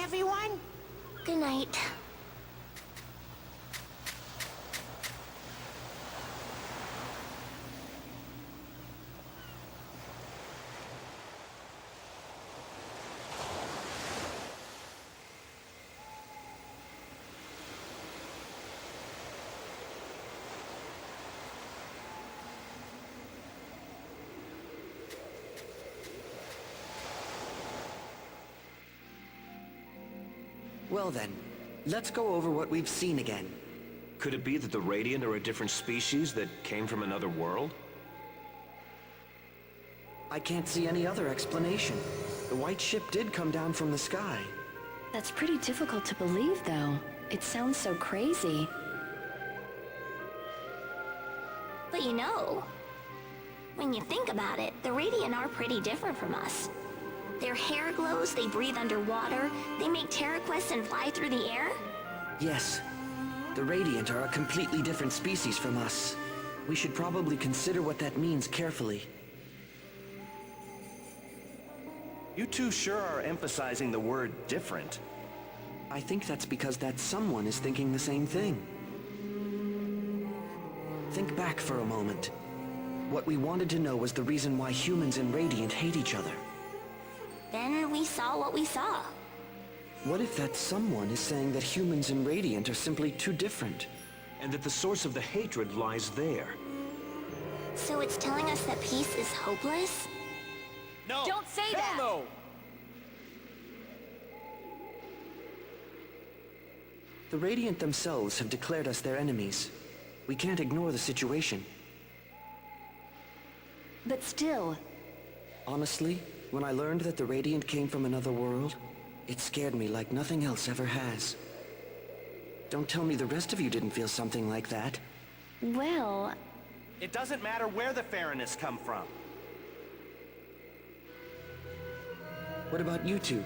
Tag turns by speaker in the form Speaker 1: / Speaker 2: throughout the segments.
Speaker 1: everyone.
Speaker 2: Good night.
Speaker 3: Well then, let's go over what we've seen again.
Speaker 4: Could it be that the Radiant are a different species that came from another world?
Speaker 3: I can't see any other explanation. The white ship did come down from the sky.
Speaker 5: That's pretty difficult to believe, though. It sounds so crazy.
Speaker 2: But you know, when you think about it, the Radiant are pretty different from us. Their hair glows, they breathe underwater, they make terror quests and fly through the air?
Speaker 3: Yes. The Radiant are a completely different species from us. We should probably consider what that means carefully.
Speaker 6: You two sure are emphasizing the word different.
Speaker 3: I think that's because that someone is thinking the same thing. Think back for a moment. What we wanted to know was the reason why humans and Radiant hate each other.
Speaker 2: Then we saw what we saw.
Speaker 3: What if that someone is saying that humans and Radiant are simply too different?
Speaker 4: And that the source of the hatred lies there?
Speaker 2: So it's telling us that peace is hopeless?
Speaker 6: No!
Speaker 1: Don't say
Speaker 6: Hell
Speaker 1: that!
Speaker 6: No!
Speaker 3: The Radiant themselves have declared us their enemies. We can't ignore the situation.
Speaker 5: But still,
Speaker 3: Honestly, when I learned that the Radiant came from another world, it scared me like nothing else ever has. Don't tell me the rest of you didn't feel something like that.
Speaker 5: well,
Speaker 6: It doesn't matter where the Farinists come from.
Speaker 3: What about you two?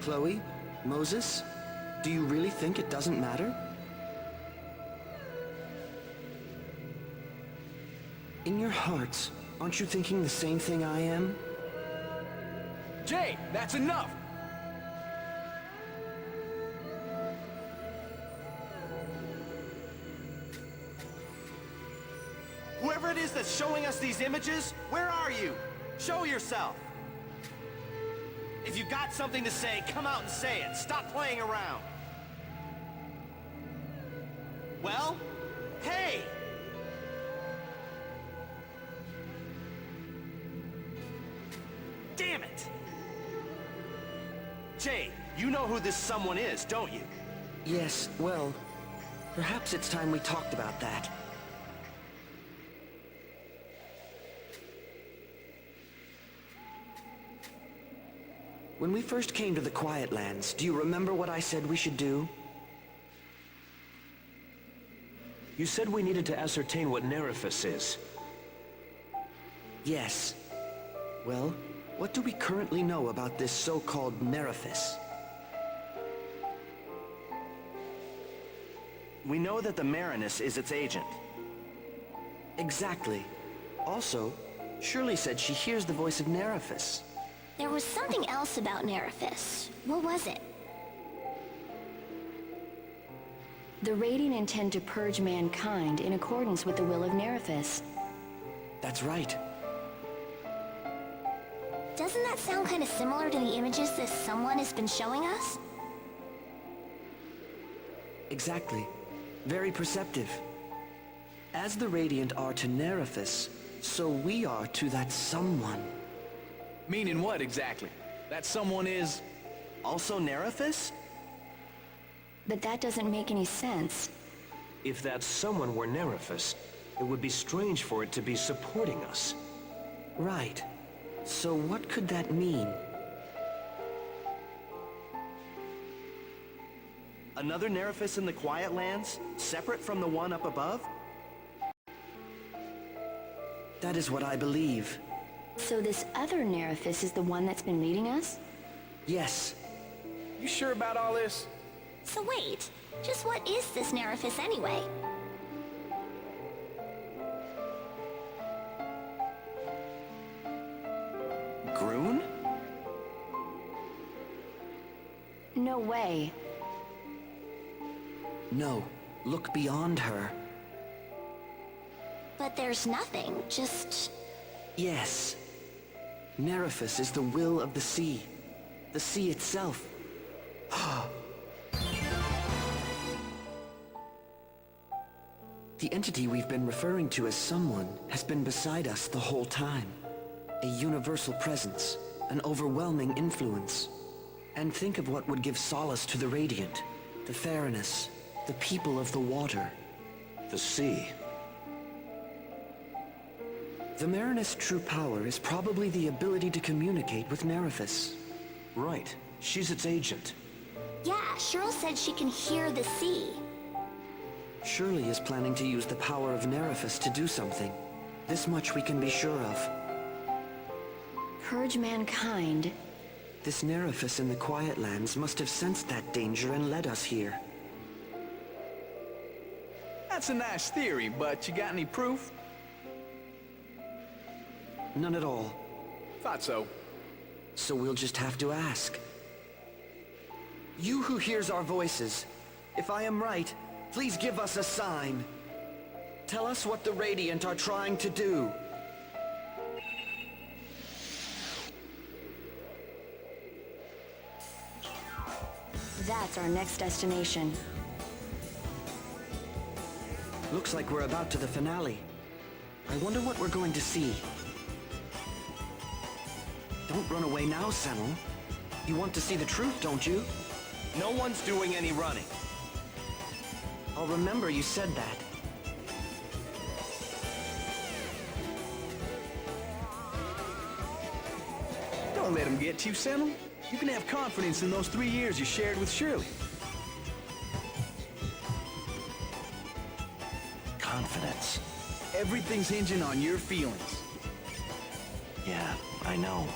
Speaker 3: Chloe? Moses? Do you really think it doesn't matter? In your hearts, aren't you thinking the same thing I am?
Speaker 7: Jay, that's enough!
Speaker 6: Whoever it is that's showing us these images, where are you? Show yourself! If you got something to say, come out and say it. Stop playing around. Well? Hey! Damn it! Jay, you know who this someone is, don't you?
Speaker 3: Yes, well, perhaps it's time we talked about that. When we first came to the Quiet Lands, do you remember what I said we should do?
Speaker 4: You said we needed to ascertain what Nerifus is.
Speaker 3: Yes. Well, what do we currently know about this so-called Nerifus?
Speaker 6: We know that the Marinus is its agent.
Speaker 3: Exactly. Also, Shirley said she hears the voice of Nerifus.
Speaker 2: There was something else about Nerifus. What was it?
Speaker 5: the Radiant intend to purge mankind in accordance with the will of Nerifus.
Speaker 3: That's right.
Speaker 2: Doesn't that sound kind of similar to the images this someone has been showing us?
Speaker 3: Exactly. Very perceptive. As the Radiant are to Nerifus, so we are to that someone.
Speaker 7: Meaning what exactly? That someone is...
Speaker 6: Also Nerifus?
Speaker 5: But that doesn't make any sense.
Speaker 4: If that someone were Nerifus, it would be strange for it to be supporting us.
Speaker 3: Right. So what could that mean?
Speaker 6: Another Nerifus in the Quiet Lands? Separate from the one up above?
Speaker 3: That is what I believe.
Speaker 5: So this other Nerifus is the one that's been leading us?
Speaker 3: Yes.
Speaker 7: You sure about all this?
Speaker 2: So wait, just what is this Nerifus anyway?
Speaker 6: Groon?
Speaker 5: No way.
Speaker 3: No, look beyond her.
Speaker 2: But there's nothing, just...
Speaker 3: Yes. Nerifus is the will of the sea itself. The entity we've been referring to as someone has been beside us the whole time. A universal presence, an overwhelming influence. And think of what would give solace to the Radiant, the Theranos, the people of the water.
Speaker 4: The sea.
Speaker 3: The Marinus' true power is probably the ability to communicate with Nerifus.
Speaker 4: Right. She's its agent.
Speaker 2: Yeah, Cheryl said she can hear the sea.
Speaker 3: Shirley is planning to use the power of Nerifus to do something. This much we can be sure of.
Speaker 5: Purge mankind?
Speaker 3: This Nerifus in the Quiet Lands must have sensed that danger and led us here.
Speaker 7: That's a nice theory, but you got any proof?
Speaker 3: None at all.
Speaker 7: Thought so.
Speaker 3: So we'll just have to ask. You who hears our voices, if I am right, please give us a sign. Tell us what the Radiant are trying to do.
Speaker 5: That's our next destination.
Speaker 3: Looks like we're about to the finale. I wonder what we're going to see. Don't run away now, Senel. You want to see the truth, don't you?
Speaker 6: No one's doing any running.
Speaker 3: I'll remember you said that.
Speaker 7: Don't let him get you, Senel. You can have confidence in those 3 years you shared with Shirley.
Speaker 4: Confidence.
Speaker 7: Everything's hinging on your feelings.
Speaker 4: Yeah, I know.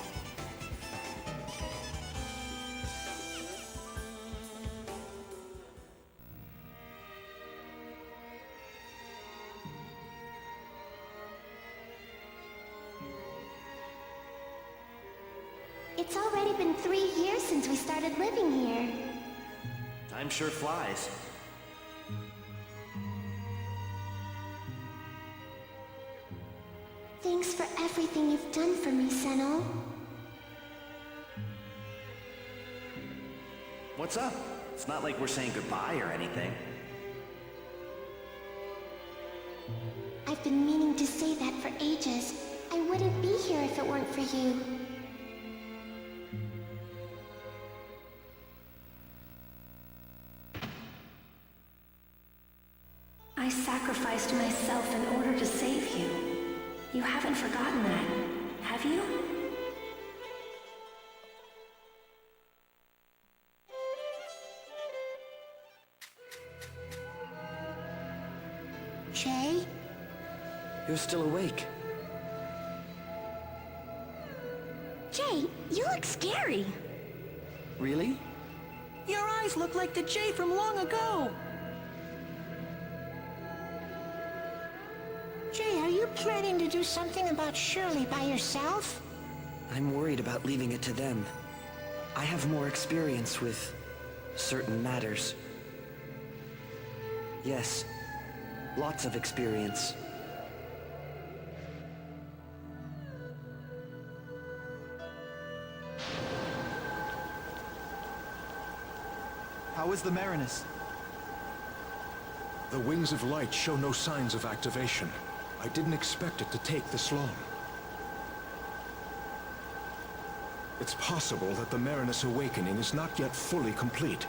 Speaker 2: It's already been 3 years since we started living here.
Speaker 6: Time sure flies.
Speaker 2: Thanks for everything you've done for me, Senel.
Speaker 6: What's up? It's not like we're saying goodbye or anything.
Speaker 2: I've been meaning to say that for ages. I wouldn't be here if it weren't for you. I sacrificed myself in order to save you. You haven't forgotten that, have you? Jay?
Speaker 3: You're still awake.
Speaker 2: Jay, you look scary.
Speaker 3: Really?
Speaker 1: Your eyes look like the Jay from long ago. Jay, are you planning to do something about Shirley by yourself?
Speaker 3: I'm worried about leaving it to them. I have more experience with certain matters. Yes, lots of experience.
Speaker 6: How is the Marinus?
Speaker 8: The Wings of Light show no signs of activation. I didn't expect it to take this long. It's possible that the Marinus awakening is not yet fully complete.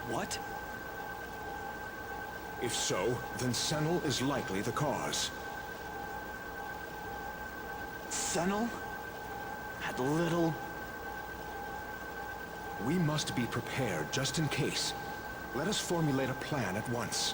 Speaker 6: What?
Speaker 8: If so, then Senel is likely the cause.
Speaker 6: Senel? That little...
Speaker 8: We must be prepared just in case. Let us formulate a plan at once.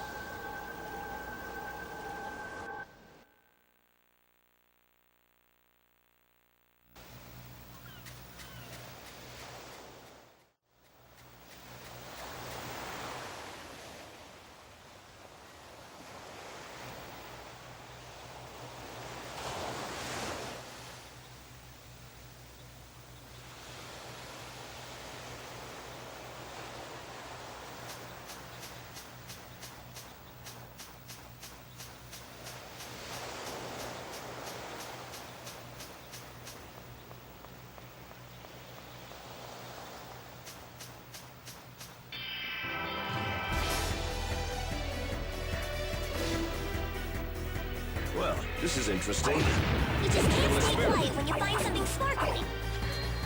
Speaker 4: This is interesting.
Speaker 2: You just can't stay quiet when you find something sparkly.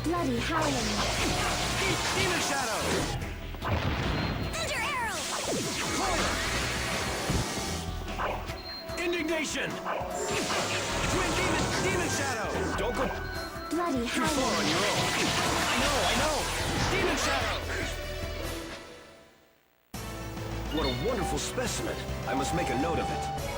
Speaker 5: Bloody howling.
Speaker 6: Demon Shadow!
Speaker 2: Thunder arrow!
Speaker 6: Indignation! Twin Demon Shadow!
Speaker 4: Don't go
Speaker 5: Bloody
Speaker 6: Far
Speaker 5: howling.
Speaker 6: on your own. I know! Demon Shadow!
Speaker 4: What a wonderful specimen. I must make a note of it.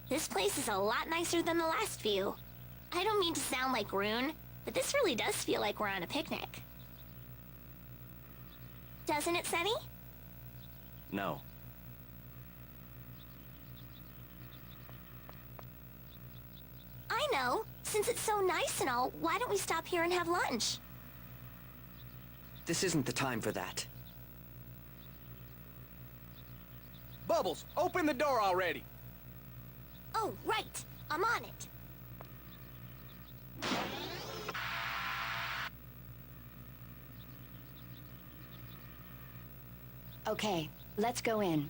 Speaker 2: This place is a lot nicer than the last few. I don't mean to sound like Rune, but this really does feel like we're on a picnic. Doesn't it, Sunny?
Speaker 4: No.
Speaker 2: I know. Since it's so nice and all, why don't we stop here and have lunch?
Speaker 3: This isn't the time for that.
Speaker 6: Bubbles, open the door already!
Speaker 2: Oh, right. I'm on it.
Speaker 5: Okay, let's go in.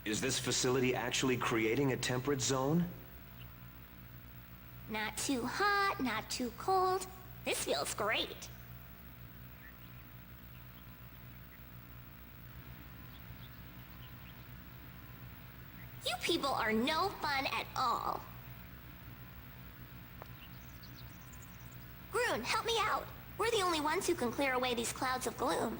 Speaker 4: Is this facility actually creating a temperate zone?
Speaker 2: Not too hot, not too cold. This feels great. You people are no fun at all. Grun, help me out. We're the only ones who can clear away these clouds of gloom.